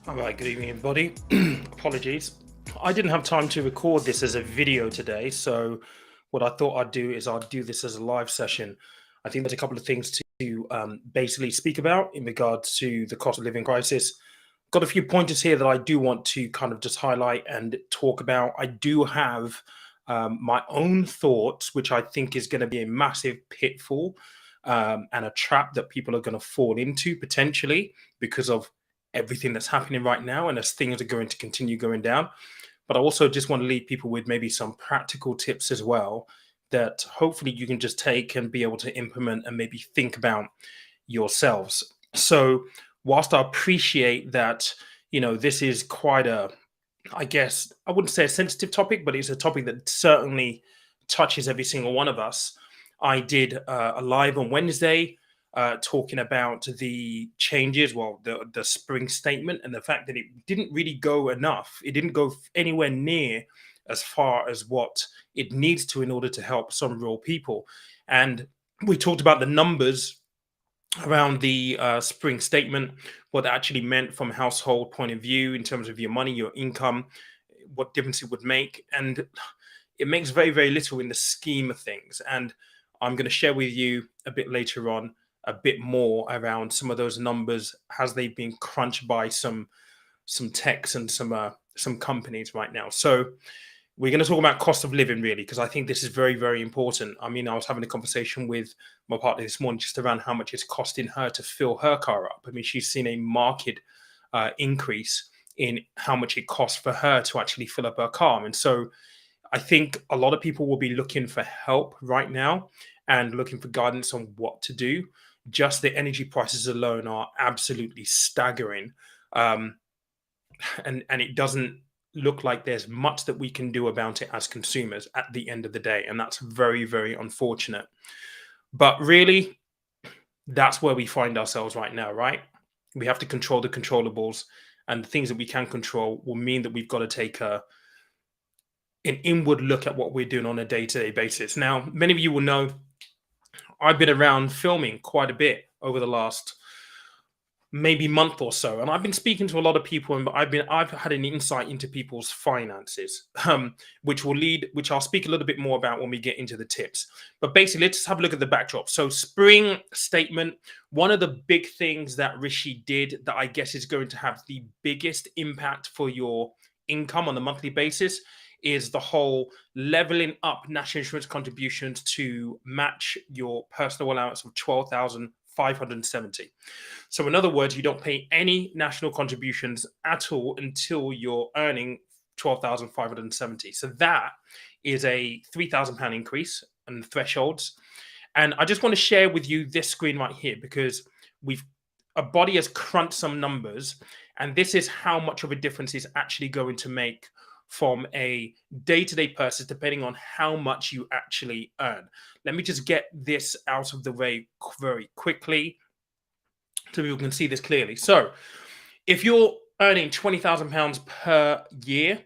All right, good evening, everybody. Apologies. I didn't have time to record this as a video today, so what I thought I'd do is I'd do this as a live session. I think there's a couple of things to basically speak about in regards to the cost of living crisis. Got a few pointers here that I do want to kind of just highlight and talk about. I do have my own thoughts, which I think is going to be a massive pitfall and a trap that people are going to fall into potentially because of everything that's happening right now and as things are going to continue going down. But I also just want to leave people with maybe some practical tips as well that hopefully you can just take and be able to implement and maybe think about yourselves. So, whilst I appreciate that, this is quite a, I guess, I wouldn't say a sensitive topic, but it's a topic that certainly touches every single one of us. I did a live on Wednesday talking about the changes, well, the spring statement, and the fact that it didn't really go enough. It didn't go anywhere near as far as what it needs to in order to help some real people. And we talked about the numbers around the spring statement, what that actually meant from a household point of view in terms of your money, your income, what difference it would make. And it makes very, very little in the scheme of things. And I'm going to share with you a bit later on a bit more around some of those numbers as they've been crunched by some techs and some companies right now. So we're going to talk about cost of living really, because I think this is very, very important. I mean, I was having a conversation with my partner this morning just around how much it's costing her to fill her car up. I mean, she's seen a market increase in how much it costs for her to actually fill up her car. And so I think a lot of people will be looking for help right now and looking for guidance on what to do. Just the energy prices alone are absolutely staggering. And it doesn't look like there's much that we can do about it as consumers at the end of the day. And that's very, very unfortunate. But really, that's where we find ourselves right now, right? We have to control the controllables, and the things that we can control will mean that we've got to take an inward look at what we're doing on a day-to-day basis. Now, many of you will know I've been around filming quite a bit over the last maybe month or so, and I've been speaking to a lot of people, and I've had an insight into people's finances, which I'll speak a little bit more about when we get into the tips. But basically, let's have a look at the backdrop. So, spring statement. One of the big things that Rishi did that I guess is going to have the biggest impact for your income on a monthly basis is the whole leveling up national insurance contributions to match your personal allowance of 12,570. So in other words, you don't pay any national contributions at all until you're earning 12,570. So that is a £3,000 increase in thresholds. And I just want to share with you this screen right here because a body has crunched some numbers, and this is how much of a difference it's actually going to make from a day-to-day person, depending on how much you actually earn. Let me just get this out of the way very quickly so people can see this clearly. So if you're earning £20,000 per year,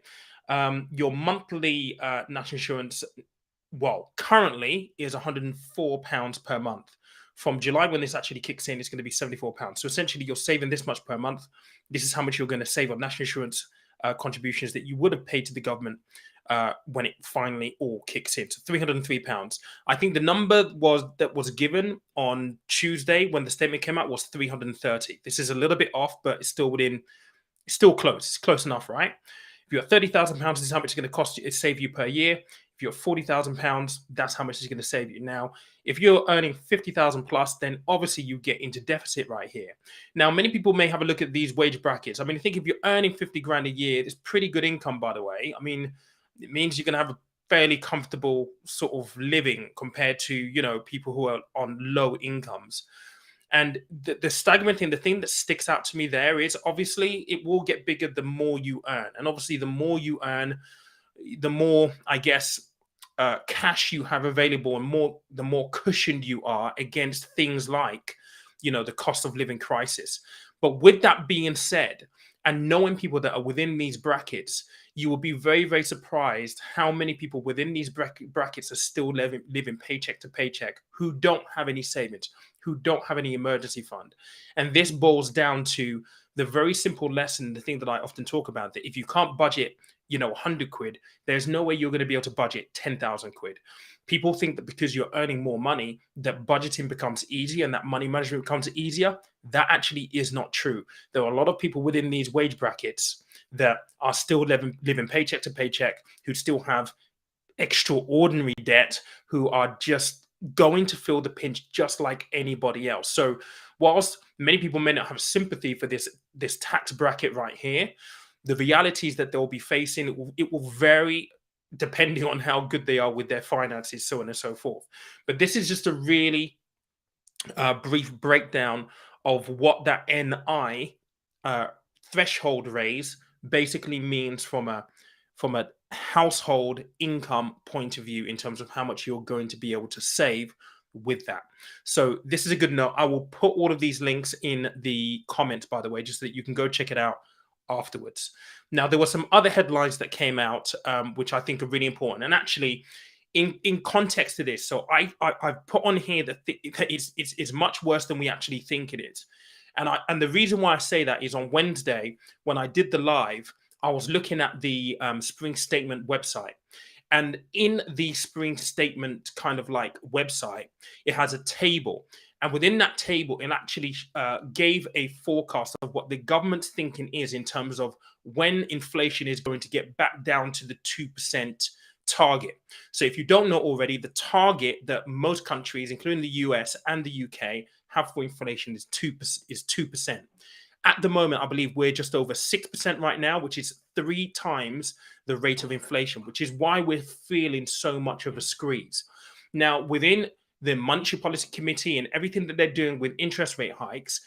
your monthly national insurance, well, currently is £104 per month. From July, when this actually kicks in, it's going to be £74. So essentially, you're saving this much per month. This is how much you're going to save on national insurance contributions that you would have paid to the government when it finally all kicks in. So £303. I think the number that was given on Tuesday when the statement came out was 330. This is a little bit off, but it's still close. It's close enough, right? If you're at £30,000, this is how much it's going to cost you, save you per year. If you're at £40,000, that's how much it's going to save you. Now, if you're earning 50,000 plus, then obviously you get into deficit right here. Now, many people may have a look at these wage brackets. I mean, I think if you're earning 50 grand a year, it's pretty good income, by the way. I mean, it means you're going to have a fairly comfortable sort of living compared to, people who are on low incomes. And the staggering thing, the thing that sticks out to me there is obviously it will get bigger the more you earn. And obviously the more you earn, the more, I guess, cash you have available, and the more cushioned you are against things like, the cost of living crisis. But with that being said, and knowing people that are within these brackets, you will be very, very surprised how many people within these brackets are still living paycheck to paycheck, who don't have any savings, who don't have any emergency fund. And this boils down to the very simple lesson, the thing that I often talk about, that if you can't budget, 100 quid, there's no way you're going to be able to budget 10,000 quid. People think that because you're earning more money, that budgeting becomes easy and that money management becomes easier. That actually is not true. There are a lot of people within these wage brackets that are still living paycheck to paycheck, who still have extraordinary debt, who are just going to feel the pinch just like anybody else. So whilst many people may not have sympathy for this tax bracket right here, the realities that they'll be facing, it will vary depending on how good they are with their finances, so on and so forth. But this is just a really brief breakdown of what that NI uh, threshold raise basically means from a household income point of view, in terms of how much you're going to be able to save with that. So this is a good note. I will put all of these links in the comments, by the way, just so that you can go check it out afterwards. Now, there were some other headlines that came out, which I think are really important. And actually, in context to this, so I've put on here that it's much worse than we actually think it is. And the reason why I say that is, on Wednesday, when I did the live, I was looking at the Spring Statement website. And in the Spring Statement kind of like website, it has a table. And within that table, it actually gave a forecast of what the government's thinking is in terms of when inflation is going to get back down to the 2% target. So if you don't know already, the target that most countries, including the US and the UK, have for inflation is 2%. At the moment, I believe we're just over 6% right now, which is 3 times the rate of inflation, which is why we're feeling so much of a squeeze. Now, within the Monetary Policy Committee and everything that they're doing with interest rate hikes,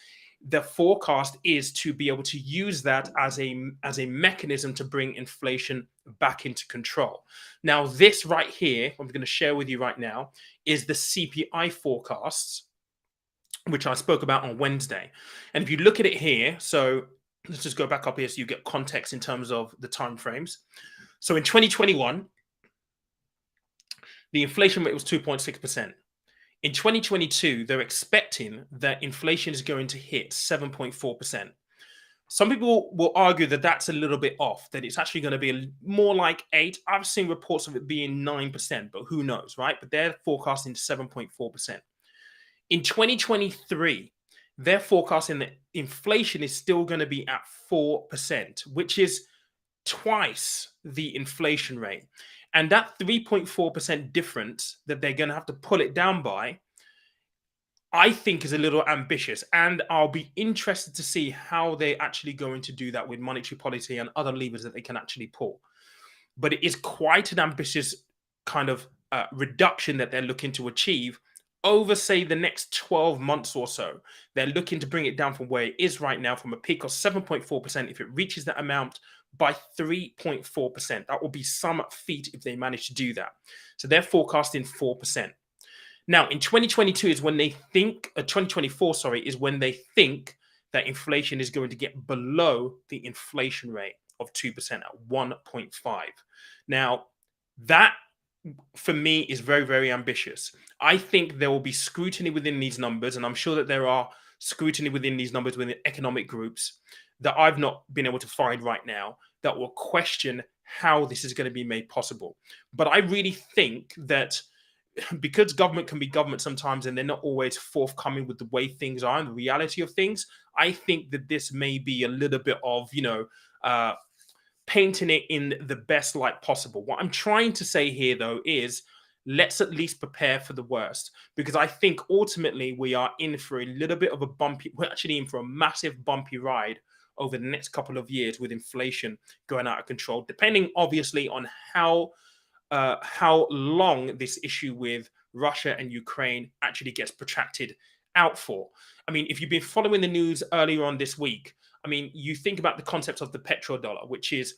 the forecast is to be able to use that as a mechanism to bring inflation back into control. Now, this right here, I'm going to share with you right now, is the CPI forecasts, which I spoke about on Wednesday. And if you look at it here, so let's just go back up here so you get context in terms of the time frames. So in 2021, the inflation rate was 2.6%. In 2022, they're expecting that inflation is going to hit 7.4%. Some people will argue that that's a little bit off, that it's actually going to be more like 8. I've seen reports of it being 9%, but who knows, right? But they're forecasting 7.4%. In 2023, they're forecasting that inflation is still going to be at 4%, which is twice the inflation rate. And that 3.4% difference that they're going to have to pull it down by, I think, is a little ambitious. And I'll be interested to see how they're actually going to do that with monetary policy and other levers that they can actually pull. But it is quite an ambitious kind of reduction that they're looking to achieve over, say, the next 12 months or so. They're looking to bring it down from where it is right now, from a peak of 7.4%. If it reaches that amount, by 3.4%. That will be some feat if they manage to do that. So they're forecasting 4%. Now, in 2022 is when they think, 2024, sorry, is when they think that inflation is going to get below the inflation rate of 2% at 1.5. Now, that for me is very, very ambitious. I think there will be scrutiny within these numbers, and I'm sure that there are scrutiny within these numbers within economic groups that I've not been able to find right now, that will question how this is going to be made possible. But I really think that because government can be government sometimes and they're not always forthcoming with the way things are and the reality of things, I think that this may be a little bit of, painting it in the best light possible. What I'm trying to say here, though, is let's at least prepare for the worst, because I think ultimately we are in for a little bit of a bumpy, we're actually in for a massive bumpy ride over the next couple of years with inflation going out of control, depending obviously on how long this issue with Russia and Ukraine actually gets protracted out for. I mean, if you've been following the news earlier on this week, I mean, you think about the concept of the petrodollar, which is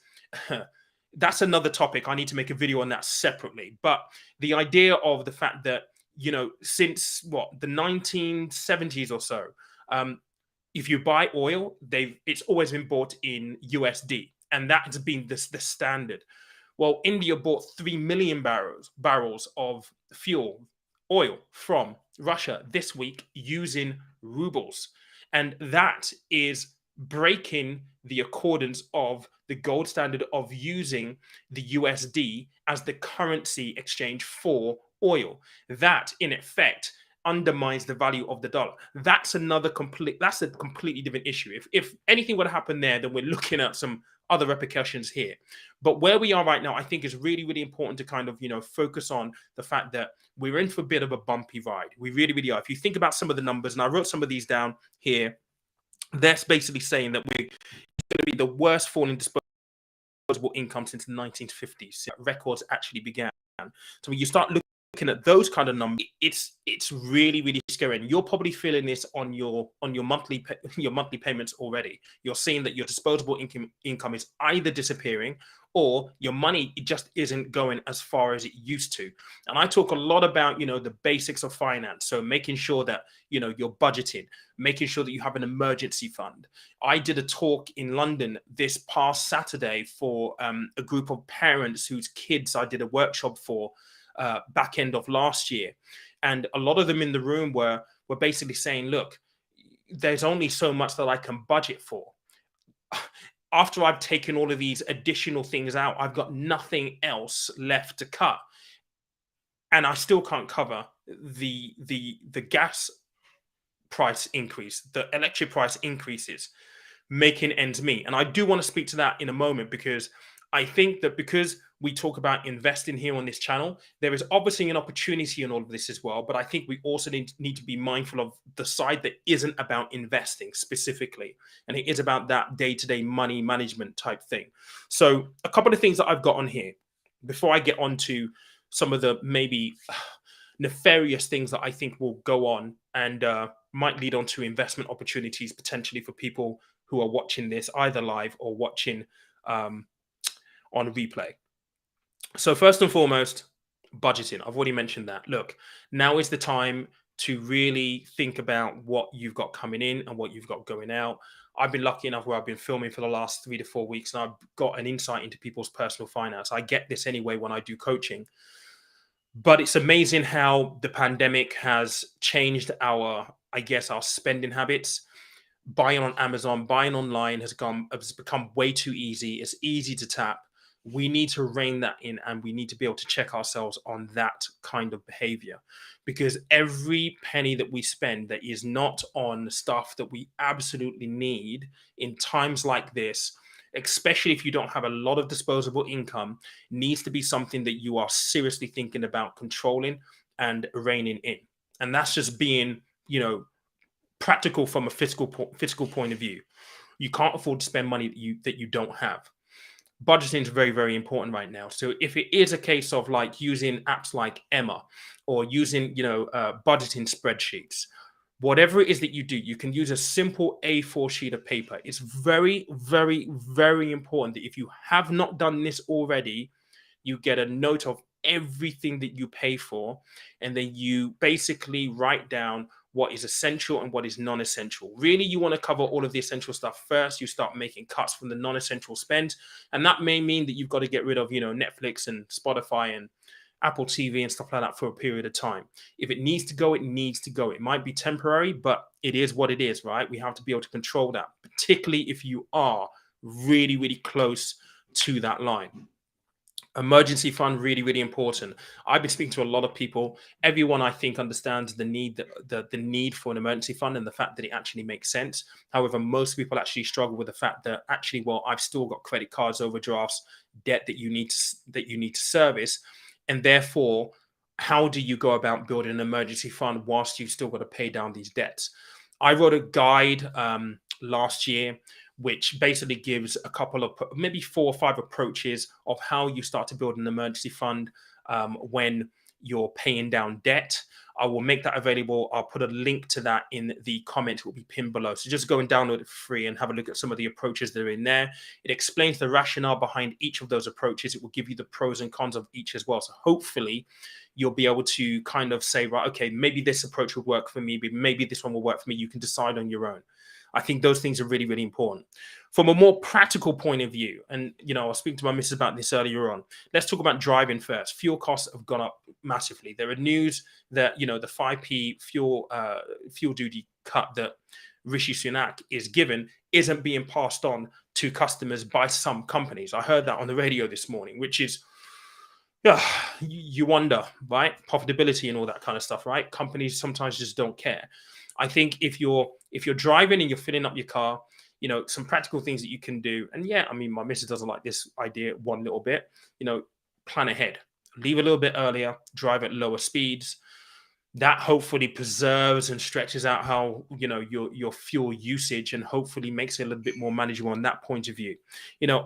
that's another topic. I need to make a video on that separately. But the idea of the fact that, since the 1970s or so, if you buy oil, it's always been bought in USD, and that has been the standard. Well, India bought 3 million barrels of oil from Russia this week using rubles. And that is breaking the accordance of the gold standard of using the USD as the currency exchange for oil. That, in effect, undermines the value of the dollar. That's a completely different issue. If anything would happen there, then we're looking at some other repercussions here. But where we are right now, I think is really, really important to kind of, focus on the fact that we're in for a bit of a bumpy ride. We really, really are. If you think about some of the numbers, and I wrote some of these down here, that's basically saying that we're going to be the worst falling disposable income since the 1950s. Records actually began. So when you start looking at those kind of numbers, it's really, really scary. And you're probably feeling this on your monthly payments already. You're seeing that your disposable income is either disappearing, or your money just isn't going as far as it used to. And I talk a lot about, the basics of finance. So making sure that, you're budgeting, making sure that you have an emergency fund. I did a talk in London this past Saturday for a group of parents whose kids I did a workshop for back end of last year. And a lot of them in the room were basically saying, look, there's only so much that I can budget for. After I've taken all of these additional things out, I've got nothing else left to cut. And I still can't cover the gas price increase, the electric price increases, making ends meet. And I do want to speak to that in a moment, because I think that because we talk about investing here on this channel, there is obviously an opportunity in all of this as well. But I think we also need to be mindful of the side that isn't about investing specifically. And it is about that day-to-day money management type thing. So a couple of things that I've got on here before I get on to some of the maybe nefarious things that I think will go on and might lead on to investment opportunities potentially for people who are watching this either live or watching on replay. So first and foremost, budgeting. I've already mentioned that. Look, now is the time to really think about what you've got coming in and what you've got going out. I've been lucky enough where I've been filming for the last 3 to 4 weeks, and I've got an insight into people's personal finance. I get this anyway when I do coaching. But it's amazing how the pandemic has changed our spending habits. Buying on Amazon, buying online has become way too easy. It's easy to tap. We need to rein that in, and we need to be able to check ourselves on that kind of behavior, because every penny that we spend that is not on stuff that we absolutely need in times like this, especially if you don't have a lot of disposable income, needs to be something that you are seriously thinking about controlling and reining in. And that's just being, practical from a fiscal point of view. You can't afford to spend money that you don't have. Budgeting is very, very important right now. So if it is a case of like using apps like Emma or using, budgeting spreadsheets, whatever it is that you do, you can use a simple A4 sheet of paper. It's very, very, very important that if you have not done this already, you get a note of everything that you pay for, and then you basically write down what is essential and what is non-essential. Really, you want to cover all of the essential stuff first. You start making cuts from the non-essential spend. And that may mean that you've got to get rid of, Netflix and Spotify and Apple TV and stuff like that for a period of time. If it needs to go, it needs to go. It might be temporary, but it is what it is, right? We have to be able to control that, particularly if you are really, really close to that line. Emergency fund, really, really important. I've been speaking to a lot of people. Everyone, I think, understands the need for an emergency fund and the fact that it actually makes sense. However, most people actually struggle with the fact that actually, well, I've still got credit cards, overdrafts, debt that you need to service, and therefore, how do you go about building an emergency fund whilst you've still got to pay down these debts? I wrote a guide last year, which basically gives a couple of maybe 4 or 5 approaches of how you start to build an emergency fund when you're paying down debt. I will make that available. I'll put a link to that in the comment. It will be pinned below. So just go and download it for free and have a look at some of the approaches that are in there. It explains the rationale behind each of those approaches. It will give you the pros and cons of each as well. So hopefully you'll be able to kind of say, right, okay, maybe this approach would work for me, but maybe this one will work for me. You can decide on your own. I think those things are really, really important. From a more practical point of view, and I was speaking to my missus about this earlier on, let's talk about driving first. Fuel costs have gone up massively. There are news that the 5p fuel duty cut that Rishi Sunak is given isn't being passed on to customers by some companies. I heard that on the radio this morning, which is, yeah, you wonder, right? Profitability and all that kind of stuff, right? Companies sometimes just don't care. I think if you're driving and you're filling up your car, some practical things that you can do. And yeah, I mean, my missus doesn't like this idea one little bit. Plan ahead, leave a little bit earlier, drive at lower speeds. That hopefully preserves and stretches out how your fuel usage, and hopefully makes it a little bit more manageable on that point of view.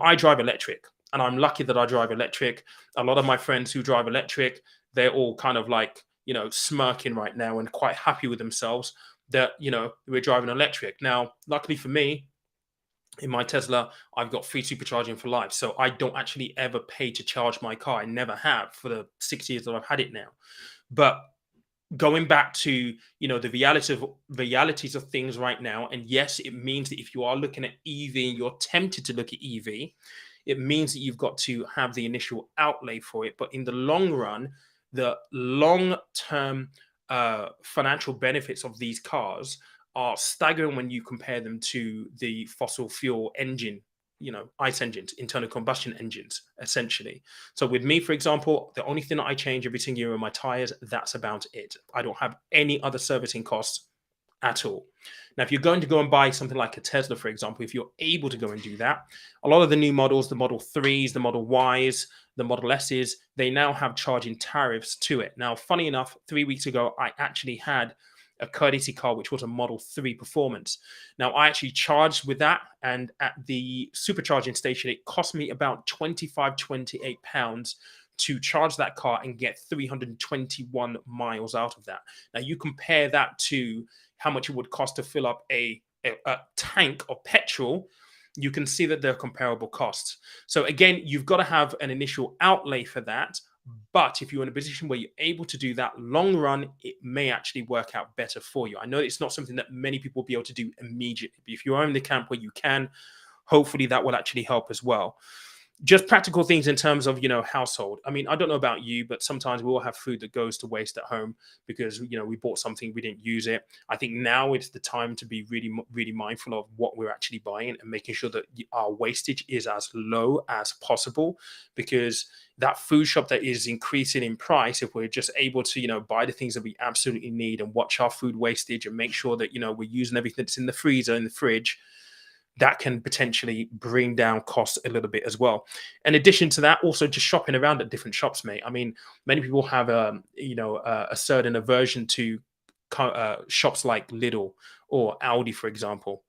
I drive electric, and I'm lucky that I drive electric. A lot of my friends who drive electric, they're all kind of like smirking right now and quite happy with themselves that we're driving electric. Now luckily for me, in my Tesla, I've got free supercharging for life, so I don't actually ever pay to charge my car. I never have for the 6 years that I've had it now. But going back to the realities of things right now, and yes, it means that if you are looking at EV and you're tempted to look at EV, it means that you've got to have the initial outlay for it. But in the long run, the long-term financial benefits of these cars are staggering when you compare them to the fossil fuel engine, ICE engines, internal combustion engines, essentially. So with me, for example, the only thing that I change every single year are my tires. That's about it. I don't have any other servicing costs at all. Now, if you're going to go and buy something like a Tesla, for example, if you're able to go and do that, a lot of the new models, the Model 3s, the Model Ys, the Model S's, they now have charging tariffs to it. Now, funny enough, 3 weeks ago, I actually had a courtesy car, which was a Model 3 Performance. Now, I actually charged with that, and at the supercharging station, it cost me about £25-28 to charge that car and get 321 miles out of that. Now, you compare that to how much it would cost to fill up a tank of petrol, you can see that they're comparable costs. So again, you've got to have an initial outlay for that. But if you're in a position where you're able to do that long run, it may actually work out better for you. I know it's not something that many people will be able to do immediately, but if you are in the camp where you can, hopefully that will actually help as well. Just practical things in terms of, household. I mean, I don't know about you, but sometimes we all have food that goes to waste at home because, we bought something, we didn't use it. I think now it's the time to be really, really mindful of what we're actually buying and making sure that our wastage is as low as possible, because that food shop that is increasing in price, if we're just able to, buy the things that we absolutely need and watch our food wastage and make sure that, we're using everything that's in the freezer, in the fridge, that can potentially bring down costs a little bit as well. In addition to that, also just shopping around at different shops, mate. I mean, many people have a certain aversion to shops like Lidl or Aldi, for example.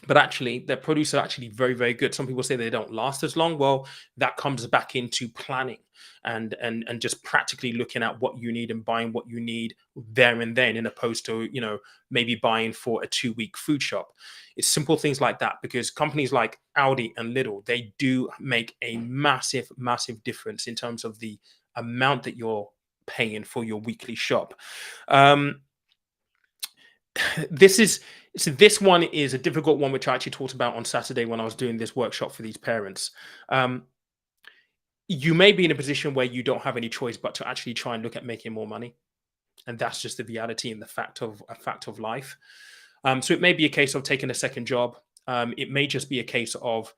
But actually, their produce are actually very, very good. Some people say they don't last as long. Well, that comes back into planning and just practically looking at what you need and buying what you need there and then, in opposed to maybe buying for a 2-week food shop. It's simple things like that, because companies like Aldi and Lidl, they do make a massive, massive difference in terms of the amount that you're paying for your weekly shop. This one is a difficult one, which I actually talked about on Saturday when I was doing this workshop for these parents. You may be in a position where you don't have any choice but to actually try and look at making more money, and that's just the reality and the fact of life. So it may be a case of taking a second job. It may just be a case of,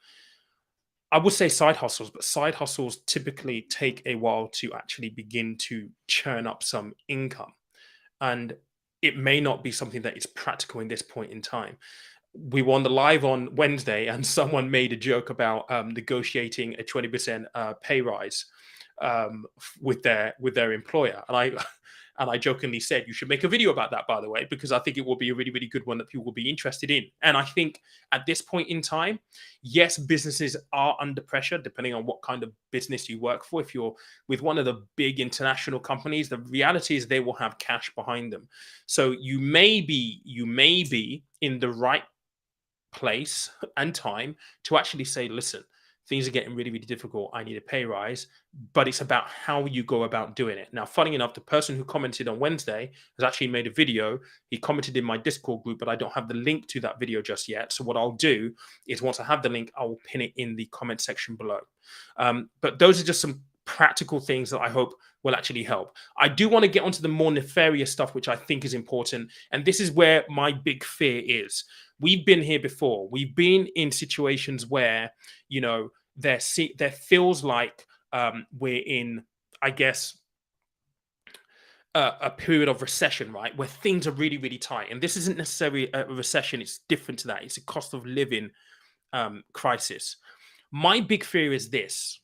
I would say, side hustles, but side hustles typically take a while to actually begin to churn up some income. And it may not be something that is practical in this point in time. We were on the live on Wednesday, and someone made a joke about negotiating a 20% pay rise with their employer, and I jokingly said, you should make a video about that, by the way, because I think it will be a really, really good one that people will be interested in. And I think at this point in time, yes, businesses are under pressure, depending on what kind of business you work for. If you're with one of the big international companies, the reality is they will have cash behind them. So you may be in the right place and time to actually say, listen, things are getting really, really difficult. I need a pay rise. But it's about how you go about doing it. Now, funny enough, the person who commented on Wednesday has actually made a video. He commented in my Discord group, but I don't have the link to that video just yet. So what I'll do is, once I have the link, I will pin it in the comment section below. But those are just some practical things that I hope will actually help. I do want to get onto the more nefarious stuff, which I think is important. And this is where my big fear is. We've been here before. We've been in situations where, there feels like we're in, I guess, a period of recession, right? Where things are really, really tight. And this isn't necessarily a recession. It's different to that. It's a cost of living crisis. My big fear is this.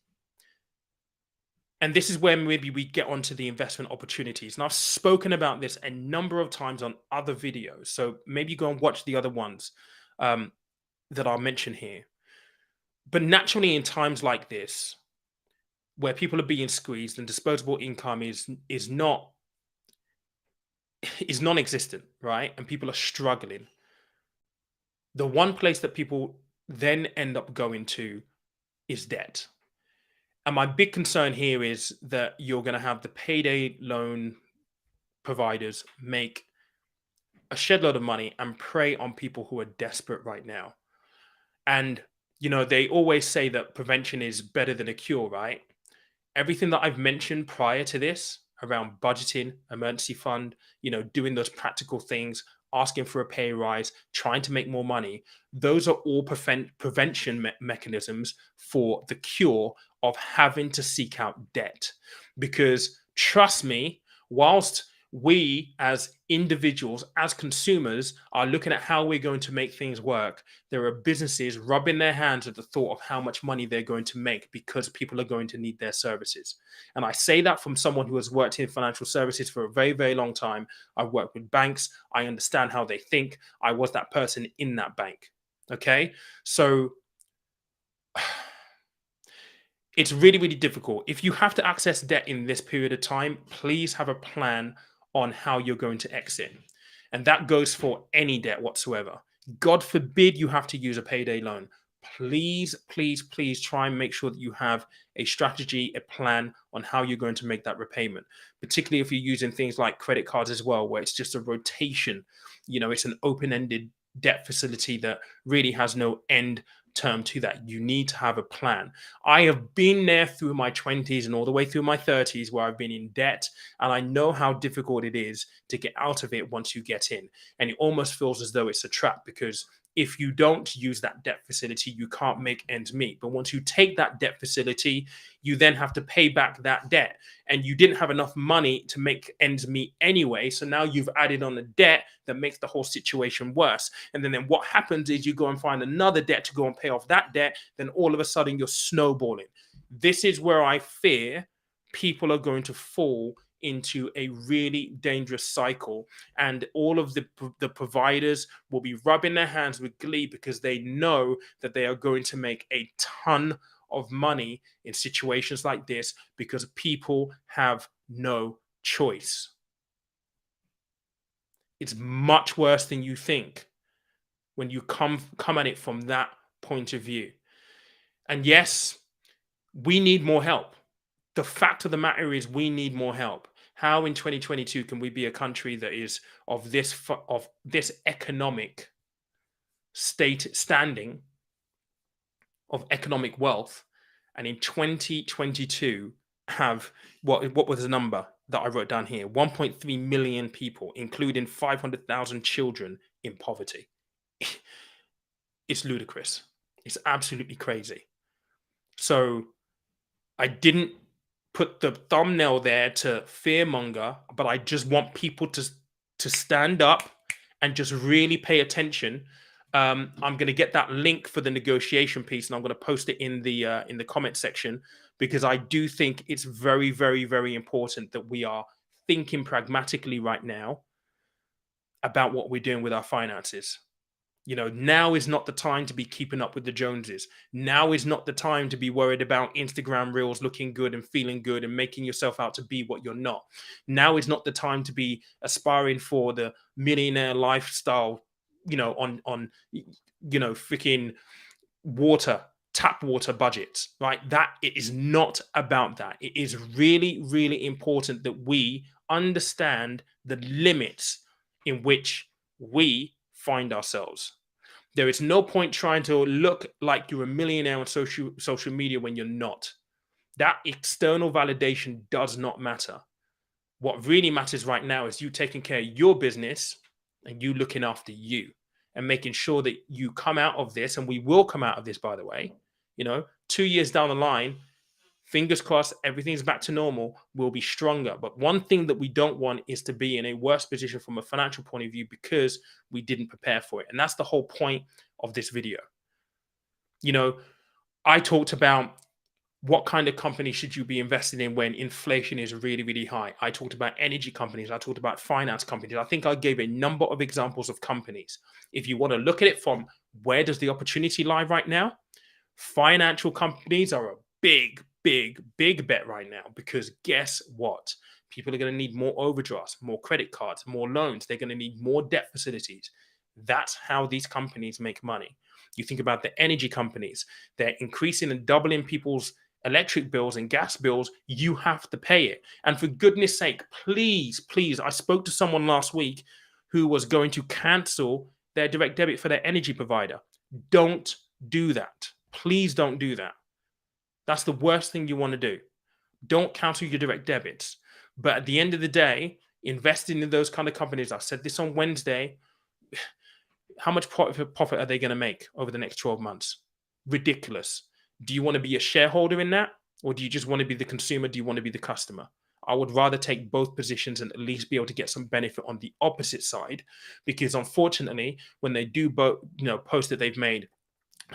And this is where maybe we get onto the investment opportunities. And I've spoken about this a number of times on other videos. So maybe go and watch the other ones that I'll mention here. But naturally, in times like this, where people are being squeezed and disposable income is non-existent, right? And people are struggling. The one place that people then end up going to is debt. And my big concern here is that you're going to have the payday loan providers make a shed load of money and prey on people who are desperate right now. And, they always say that prevention is better than a cure, right? Everything that I've mentioned prior to this around budgeting, emergency fund, doing those practical things, asking for a pay rise, trying to make more money, those are all prevention mechanisms for the cure of having to seek out debt. Because trust me, whilst we as individuals, as consumers, are looking at how we're going to make things work, there are businesses rubbing their hands at the thought of how much money they're going to make because people are going to need their services. And I say that from someone who has worked in financial services for a very, very long time. I've worked with banks. I understand how they think. I was that person in that bank. Okay. So it's really, really difficult. If you have to access debt in this period of time, please have a plan on how you're going to exit. And that goes for any debt whatsoever. God forbid you have to use a payday loan. Please, please, please try and make sure that you have a strategy, a plan on how you're going to make that repayment, particularly if you're using things like credit cards as well, where it's just a rotation. It's an open-ended debt facility that really has no end term to that. You need to have a plan. I have been there through my 20s and all the way through my 30s where I've been in debt, and I know how difficult it is to get out of it once you get in. And it almost feels as though it's a trap, because if you don't use that debt facility, you can't make ends meet. But once you take that debt facility, you then have to pay back that debt. And you didn't have enough money to make ends meet anyway. So now you've added on a debt that makes the whole situation worse. And then what happens is you go and find another debt to go and pay off that debt. Then all of a sudden you're snowballing. This is where I fear people are going to fall into a really dangerous cycle, and all of the providers will be rubbing their hands with glee because they know that they are going to make a ton of money in situations like this because people have no choice. It's much worse than you think when you come at it from that point of view. And yes, we need more help. The fact of the matter is we need more help. How in 2022 can we be a country that is of this economic standing of economic wealth, and in 2022 have what was the number that I wrote down here? 1.3 million people, including 500,000 children, in poverty. It's ludicrous. It's absolutely crazy. So I didn't put the thumbnail there to fearmonger, but I just want people to stand up and just really pay attention. I'm going to get that link for the negotiation piece, and I'm going to post it in the comment section, because I do think it's very, very, very important that we are thinking pragmatically right now about what we're doing with our finances. Now is not the time to be keeping up with the Joneses. Now is not the time to be worried about Instagram reels looking good and feeling good and making yourself out to be what you're not. Now is not the time to be aspiring for the millionaire lifestyle, on freaking tap water budgets, right? It is not about that. It is really, really important that we understand the limits in which we find ourselves. There is no point trying to look like you're a millionaire on social media when you're not. That external validation does not matter. What really matters right now is you taking care of your business and you looking after you and making sure that you come out of this. And we will come out of this, by the way. 2 years down the line, fingers crossed, everything's back to normal. We'll be stronger. But one thing that we don't want is to be in a worse position from a financial point of view because we didn't prepare for it. And that's the whole point of this video. I talked about what kind of company should you be investing in when inflation is really, really high. I talked about energy companies. I talked about finance companies. I think I gave a number of examples of companies. If you want to look at it from where does the opportunity lie right now, financial companies are a big, big, big bet right now, because guess what? People are going to need more overdrafts, more credit cards, more loans. They're going to need more debt facilities. That's how these companies make money. You think about the energy companies, they're increasing and doubling people's electric bills and gas bills. You have to pay it. And for goodness sake, please, please, I spoke to someone last week who was going to cancel their direct debit for their energy provider. Don't do that. Please don't do that. That's the worst thing you want to do. Don't cancel your direct debits. But at the end of the day, investing in those kind of companies, I said this on Wednesday, how much profit are they going to make over the next 12 months? Ridiculous. Do you want to be a shareholder in that? Or do you just want to be the consumer? Do you want to be the customer? I would rather take both positions and at least be able to get some benefit on the opposite side, because unfortunately, when they do post that they've made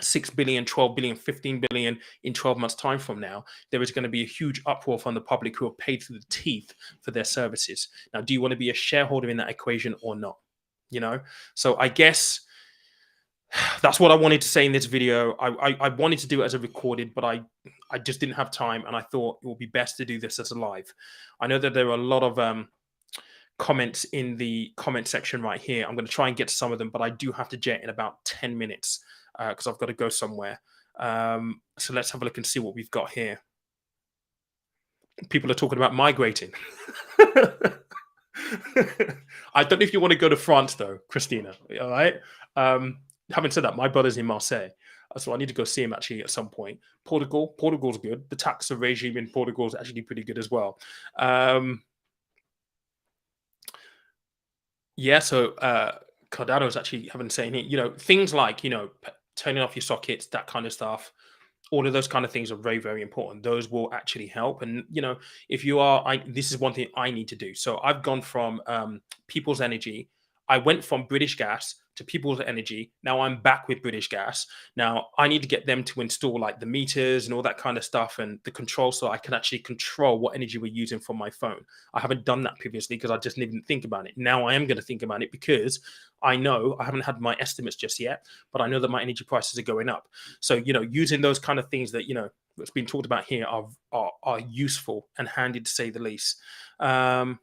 6 billion, 12 billion, 15 billion in 12 months time from now, there is going to be a huge uproar from the public who are paid through the teeth for their services. Now, do you want to be a shareholder in that equation or not? So I guess that's what I wanted to say in this video. I wanted to do it as a recorded, but I just didn't have time, and I thought it would be best to do this as a live. I know that there are a lot of comments in the comment section right here. I'm going to try and get to some of them, but I do have to jet in about 10 minutes because I've got to go somewhere. So let's have a look and see what we've got here. People are talking about migrating. I don't know if you want to go to France, though, Christina. All right. Having said that, my brother's in Marseille, so I need to go see him actually at some point. Portugal's good. The tax regime in Portugal is actually pretty good as well. So Cardano's actually having saying here, things like, turning off your sockets, that kind of stuff. All of those kind of things are very, very important. Those will actually help. And, if you are, this is one thing I need to do. So I've gone from People's Energy. I went from British Gas to People's Energy. Now I'm back with British Gas. Now I need to get them to install like the meters and all that kind of stuff and the control, so I can actually control what energy we're using from my phone. I haven't done that previously because I just didn't think about it. Now I am going to think about it because I know I haven't had my estimates just yet, but I know that my energy prices are going up. So, using those kind of things that, what's been talked about here are useful and handy to say the least. Yeah.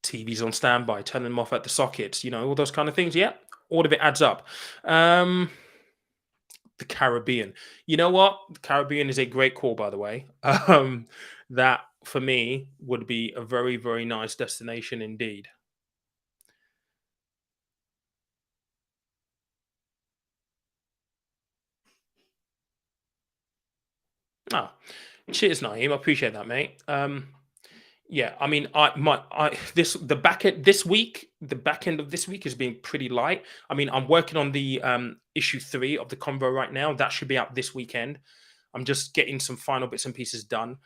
TVs on standby, turn them off at the sockets, all those kind of things. Yeah, all of it adds up. The Caribbean. You know what? The Caribbean is a great call, by the way. That, for me, would be a very, very nice destination indeed. Ah, cheers, Naeem. I appreciate that, mate. Yeah, I mean, the back end of this week has been pretty light. I mean, I'm working on the issue 3 of the convo right now. That should be out this weekend. I'm just getting some final bits and pieces done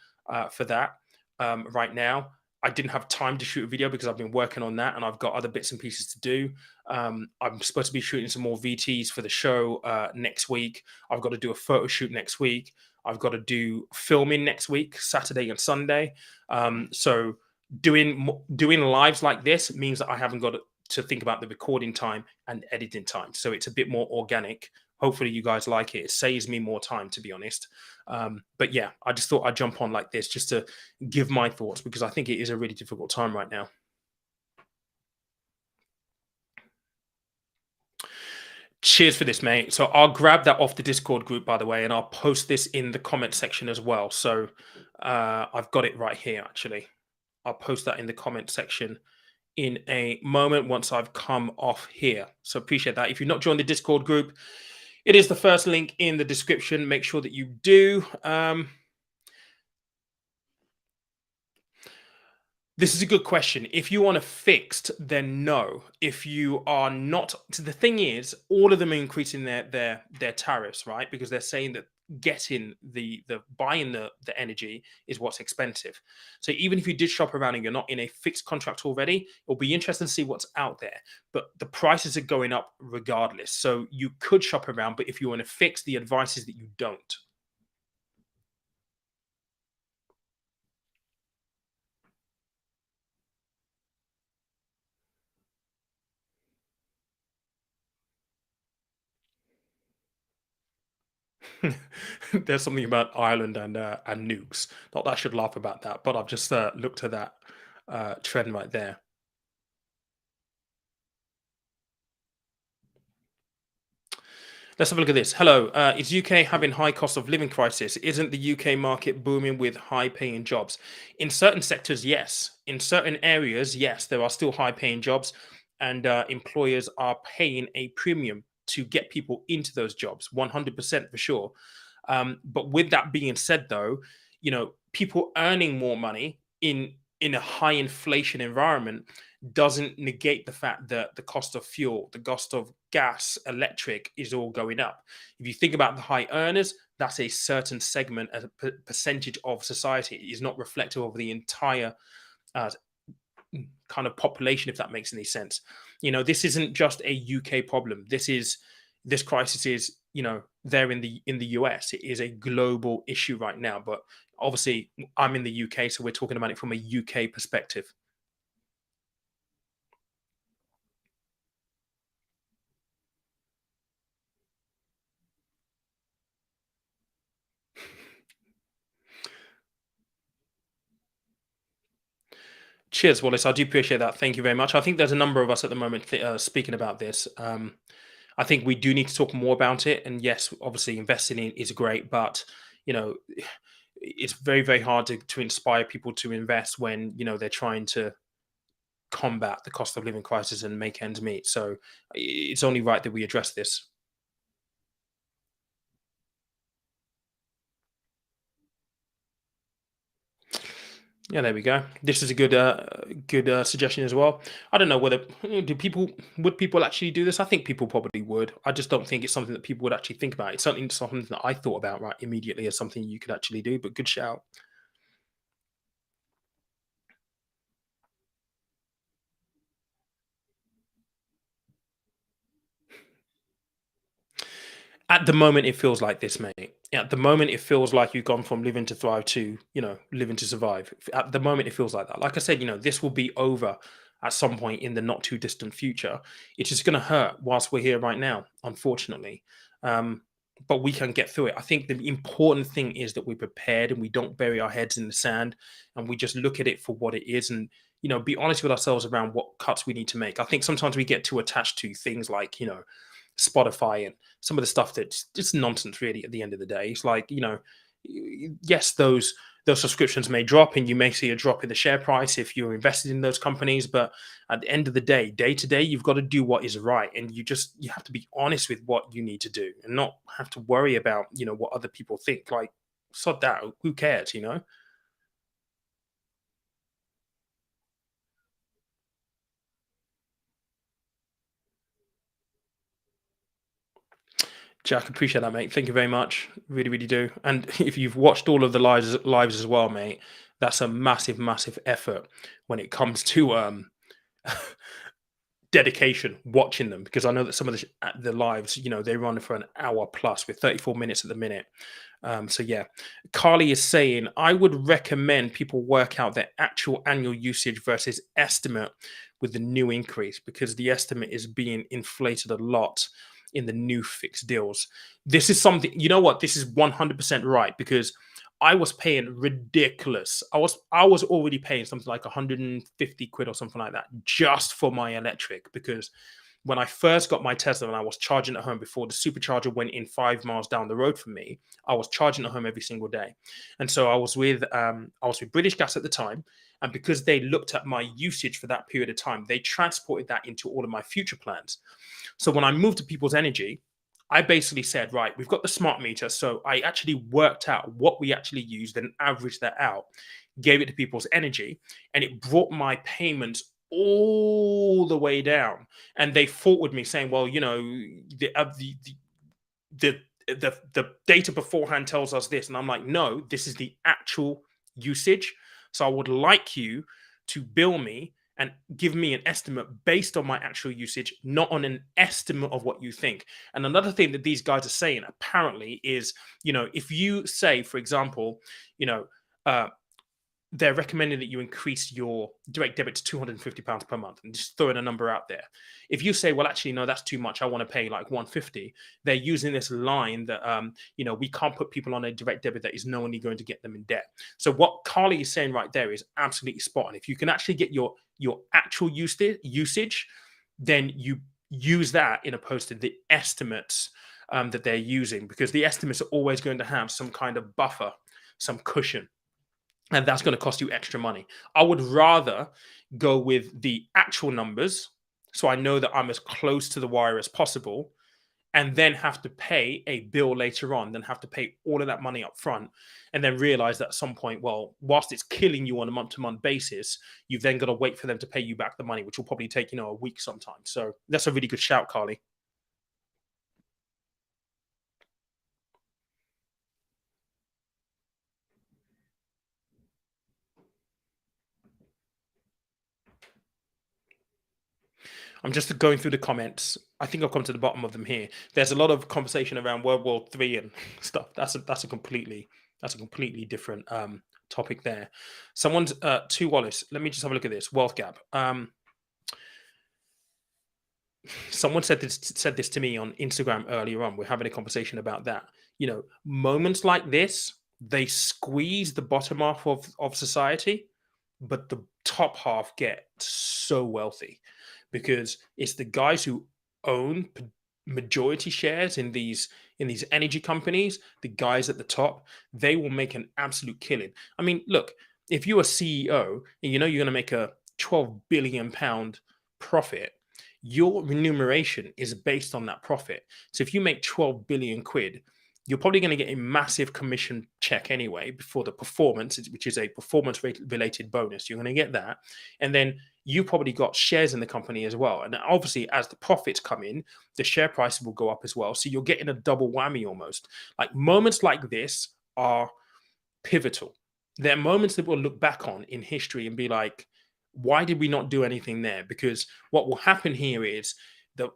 for that right now. I didn't have time to shoot a video because I've been working on that and I've got other bits and pieces to do. I'm supposed to be shooting some more VTs for the show next week. I've got to do a photo shoot next week. I've got to do filming next week, Saturday and Sunday. So doing lives like this means that I haven't got to think about the recording time and editing time. So it's a bit more organic. Hopefully you guys like it. It saves me more time, to be honest. But yeah, I just thought I'd jump on like this just to give my thoughts, because I think it is a really difficult time right now. Cheers for this, mate. So I'll grab that off the Discord group, by the way, and I'll post this in the comment section as well. So I've got it right here, actually. I'll post that in the comment section in a moment once I've come off here. So appreciate that. If you've not joined the Discord group, It is the first link in the description. Make sure that you do. This is a good question. If you want a fixed, then no. If you are not, so the thing is, all of them are increasing their tariffs, right? Because they're saying that getting the buying the energy is what's expensive. So even if you did shop around and you're not in a fixed contract already, it'll be interesting to see what's out there. But the prices are going up regardless. So you could shop around, but if you want to fix, the advice is that you don't. There's something about Ireland and nukes. Not that I should laugh about that, but I've just looked at that trend right there. Let's have a look at this. Hello, is UK having high cost of living crisis? Isn't the UK market booming with high paying jobs? In certain sectors, yes. In certain areas, yes, there are still high paying jobs, and employers are paying a premium to get people into those jobs. 100% for sure. But with that being said, though, people earning more money in a high inflation environment doesn't negate the fact that the cost of fuel, the cost of gas, electric is all going up. If you think about the high earners, that's a certain segment, a percentage of society. It is not reflective of the entire uh, kind of population, if that makes any sense. This isn't just a UK problem. This crisis is, there in the US. It is a global issue right now. But obviously, I'm in the UK, so we're talking about it from a UK perspective. Cheers, Wallace. I do appreciate that. Thank you very much. I think there's a number of us at the moment speaking about this. I think we do need to talk more about it. And yes, obviously, investing in is great, but you know, it's very, very hard to inspire people to invest when they're trying to combat the cost of living crisis and make ends meet. So it's only right that we address this. Yeah, there we go. This is a good suggestion as well. I don't know whether do people would people actually do this. I think people probably would. I just don't think it's something that people would actually think about. It's certainly something that I thought about right immediately as something you could actually do. But good shout. At the moment, it feels like this, mate. At the moment, it feels like you've gone from living to thrive to, living to survive. At the moment, it feels like that. Like I said, this will be over at some point in the not too distant future. It's just going to hurt whilst we're here right now, unfortunately. Um, but we can get through it. I think the important thing is that we're prepared and we don't bury our heads in the sand and we just look at it for what it is and, be honest with ourselves around what cuts we need to make. I think sometimes we get too attached to things like, Spotify and some of the stuff that's just nonsense really at the end of the day. It's like, yes, those subscriptions may drop and you may see a drop in the share price if you're invested in those companies, but at the end of the day to day, you've got to do what is right. And you have to be honest with what you need to do and not have to worry about, what other people think. Like, sod that, who cares? Jack, appreciate that, mate. Thank you very much. Really, really do. And if you've watched all of the lives as well, mate, that's a massive, massive effort when it comes to dedication watching them because I know that some of the lives, they run for an hour plus with 34 minutes at the minute. So yeah, Carly is saying I would recommend people work out their actual annual usage versus estimate with the new increase because the estimate is being inflated a lot in the new fixed deals. This is something, you know what? This is 100% right because I was paying ridiculous. I was already paying something like 150 quid or something like that just for my electric because when I first got my Tesla and I was charging at home before the supercharger went in 5 miles down the road from me, I was charging at home every single day. And so I was with British Gas at the time. And because they looked at my usage for that period of time, they transported that into all of my future plans. So when I moved to People's Energy, I basically said, right, we've got the smart meter. So I actually worked out what we actually used and averaged that out, gave it to people's energy, and it brought my payments all the way down. And they fought with me saying, well, the the data beforehand tells us this, and I'm like, no, this is the actual usage. So I would like you to bill me and give me an estimate based on my actual usage, not on an estimate of what you think. And another thing that these guys are saying apparently is, if you say, for example, you know uh, they're recommending that you increase your direct debit to £250 per month, and just throwing a number out there. If you say, well, actually, no, that's too much, I want to pay like 150, they're using this line that, we can't put people on a direct debit that is knowingly going to get them in debt. So what Carly is saying right there is absolutely spot on. If you can actually get your actual usage, then you use that in opposed to the estimates that they're using, because the estimates are always going to have some kind of buffer, some cushion, and that's going to cost you extra money. I would rather go with the actual numbers, so I know that I'm as close to the wire as possible, and then have to pay a bill later on, then have to pay all of that money up front, and then realize that at some point, well, whilst it's killing you on a month-to-month basis, you've then got to wait for them to pay you back the money, which will probably take, a week sometimes. So that's a really good shout, Carly. I'm just going through the comments. I think I've come to the bottom of them here. There's a lot of conversation around World War III and stuff. That's a completely different topic there. Someone's to Wallace. Let me just have a look at this wealth gap. Someone said this to me on Instagram earlier on. We're having a conversation about that. Moments like this, they squeeze the bottom half of society, but the top half get so wealthy because it's the guys who own majority shares in these energy companies. The guys at the top, they will make an absolute killing. I mean, look, if you're a CEO and you're going to make a 12 billion pound profit, your remuneration is based on that profit. So if you make 12 billion quid, you're probably going to get a massive commission check anyway before the performance, which is a performance related bonus. You're going to get that. And then you probably got shares in the company as well. And obviously, as the profits come in, the share price will go up as well. So you're getting a double whammy almost. Like moments like this are pivotal. They're moments that we'll look back on in history and be like, why did we not do anything there? Because what will happen here is the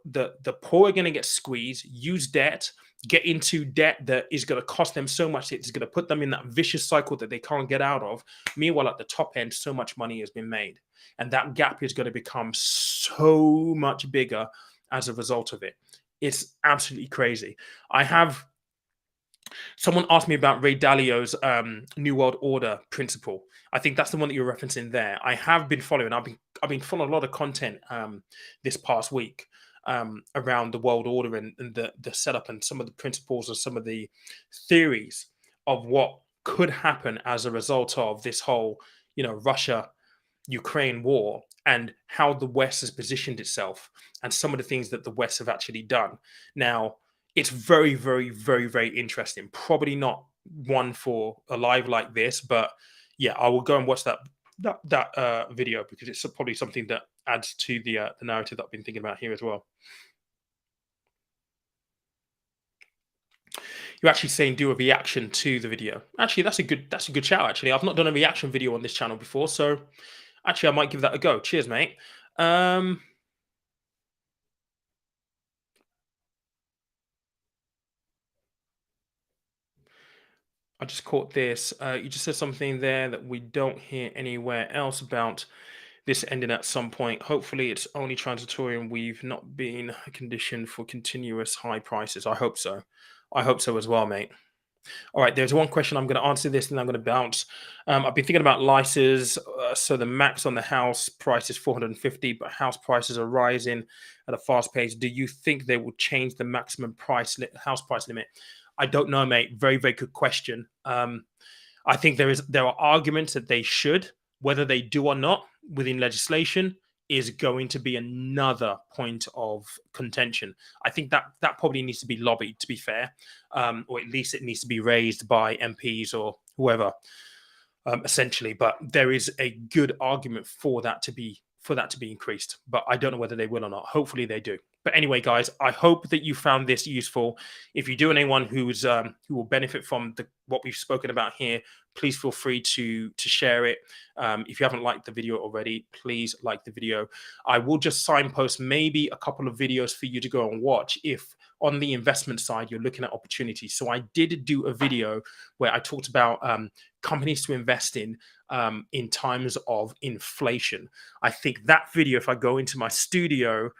poor are going to get squeezed, use debt, get into debt that is going to cost them so much, it's going to put them in that vicious cycle that they can't get out of. Meanwhile, at the top end, so much money has been made, and that gap is going to become so much bigger as a result of it. It's absolutely crazy. I have Someone asked me about Ray Dalio's New World Order principle. I think that's the one that you're referencing there. I have been following. I've been following a lot of content this past week around the world order and the setup and some of the principles and some of the theories of what could happen as a result of this whole, Russia Ukraine war, and how the West has positioned itself and some of the things that the West have actually done. Now, it's very, very, very, very interesting. Probably not one for a live like this, but yeah, I will go and watch that video because it's probably something that adds to the narrative that I've been thinking about here as well. You're actually saying do a reaction to the video. Actually, that's a good shout. Actually, I've not done a reaction video on this channel before, so actually, I might give that a go. Cheers, mate. I just caught this. You just said something there that we don't hear anywhere else about this ending at some point. Hopefully, it's only transitory and we've not been conditioned for continuous high prices. I hope so. I hope so as well, mate. All right, there's one question. I'm going to answer this and I'm going to bounce. I've been thinking about licenses. So the max on the house price is 450, but house prices are rising at a fast pace. Do you think they will change the maximum house price limit? I don't know, mate. Very, very good question. I think there are arguments that they should. Whether they do or not within legislation, is going to be another point of contention. I think that that probably needs to be lobbied, to be fair, or at least it needs to be raised by MPs or whoever, essentially. But there is a good argument for that to be increased. But I don't know whether they will or not. Hopefully they do. But anyway, guys, I hope that you found this useful. If you do anyone who's who will benefit from what we've spoken about here, please feel free to share it. If you haven't liked the video already, please like the video. I will just signpost maybe a couple of videos for you to go and watch if on the investment side you're looking at opportunities. So I did do a video where I talked about companies to invest in times of inflation. I think that video, if I go into my studio,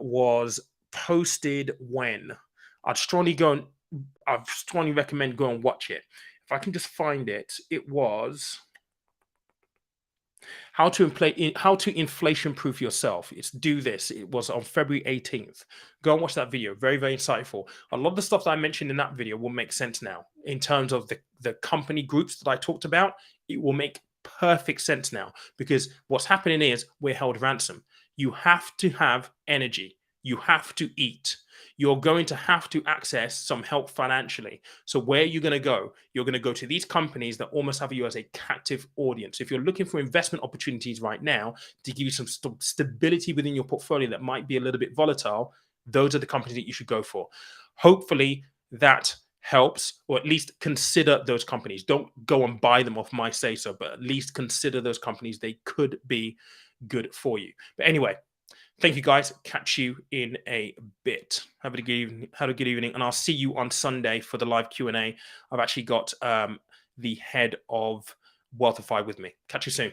was posted when I'd strongly recommend go and watch it. If I can just find it, it was how to inflation proof yourself. It's do this. It was on February 18th. Go and watch that video. Very, very insightful. A lot of the stuff that I mentioned in that video will make sense now in terms of the company groups that I talked about. It will make perfect sense now because what's happening is we're held ransom. You have to have energy. You have to eat. You're going to have to access some help financially. So where are you going to go? You're going to go to these companies that almost have you as a captive audience. If you're looking for investment opportunities right now to give you some stability within your portfolio that might be a little bit volatile, those are the companies that you should go for. Hopefully that helps, or at least consider those companies. Don't go and buy them off my say so, but at least consider those companies. They could be good for you. But anyway, thank you guys. Catch you in a bit. Have a good evening, and I'll see you on Sunday for the live Q&A. I've actually got the head of Wealthify with me. Catch you soon.